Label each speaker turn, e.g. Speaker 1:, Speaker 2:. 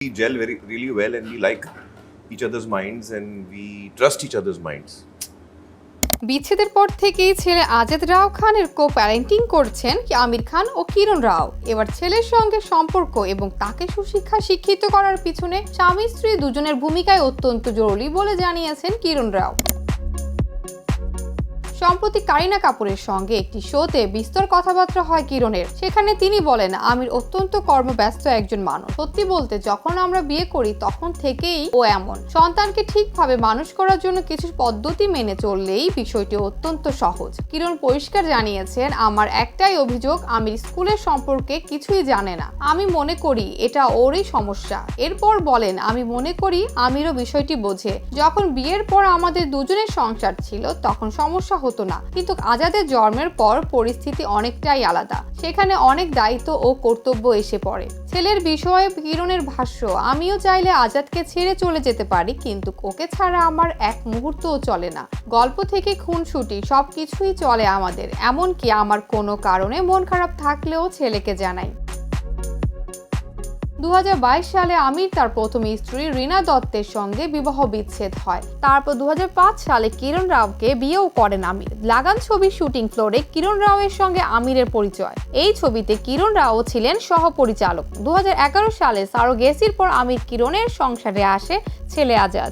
Speaker 1: We gel really well and we like each other's minds and we trust each other's minds.
Speaker 2: বিচ্ছেদের পর থেকেই ছেলে আজাদ রাও খানের কো parenting করছেন আমির খান ও কিরণ রাও। এবার ছেলের সঙ্গে সম্পর্ক এবং তাকে সুশিক্ষায় শিক্ষিত করার পিছনে স্বামী স্ত্রী দুজনের ভূমিকায় অত্যন্ত জরুরি বলে জানিয়েছেন কিরণ রাও। সম্প্রতি কারিনা কাপুরের সঙ্গে একটি শোতে বিস্তর কথাবার্তা হয় কিরণের। সেখানে তিনি বলেন, আমির অত্যন্ত কর্মব্যস্ত একজন মানুষ। সত্যি বলতে যখন আমরা বিয়ে করি তখন থেকেই ও এমন। সন্তানকে ঠিকভাবে মানুষ করার জন্য কিছু পদ্ধতি মেনে চললেই বিষয়টি অত্যন্ত সহজ। কিরণ পরিষ্কার জানিয়েছেন, আমার একটাই অভিযোগ, আমির স্কুলের সম্পর্কে কিছুই জানে না। আমি মনে করি এটা ওরই সমস্যা। এরপর বলেন, আমি মনে করি আমিরও বিষয়টি বোঝে। যখন বিয়ের পর আমাদের দুজনের সংসার ছিল তখন সমস্যা হতো না, কিন্তু আজাদের জন্মের পর পরিস্থিতি অনেকটাই আলাদা। সেখানে অনেক দায়িত্ব ও কর্তব্য এসে পড়ে। ছেলের বিষয়ে কিরণের ভাষ্য, আমিও চাইলে আজাদকে ছেড়ে চলে যেতে পারি, কিন্তু ওকে ছাড়া আমার এক মুহূর্তও চলে না। গল্প থেকে খুনসুটি সবকিছুই চলে আমাদের। এমনকি আমার কোনো কারণে মন খারাপ থাকলেও ছেলেকে জানাই। 2022 সালে আমির তার প্রথম স্ত্রী রীনা দত্তের সঙ্গে বিবাহ বিচ্ছেদ হয়। তারপর 2005 সালে কিরণ রাওকে বিয়েও করেন আমির। লাগান ছবির শুটিং ফ্লোরে কিরণ রাওয়ের সঙ্গে আমিরের পরিচয়। এই ছবিতে কিরণ রাও ছিলেন সহপরিচালক। 2011 সালে সারোগেসির পর আমির কিরণের সংসারে আসে ছেলে আজাদ।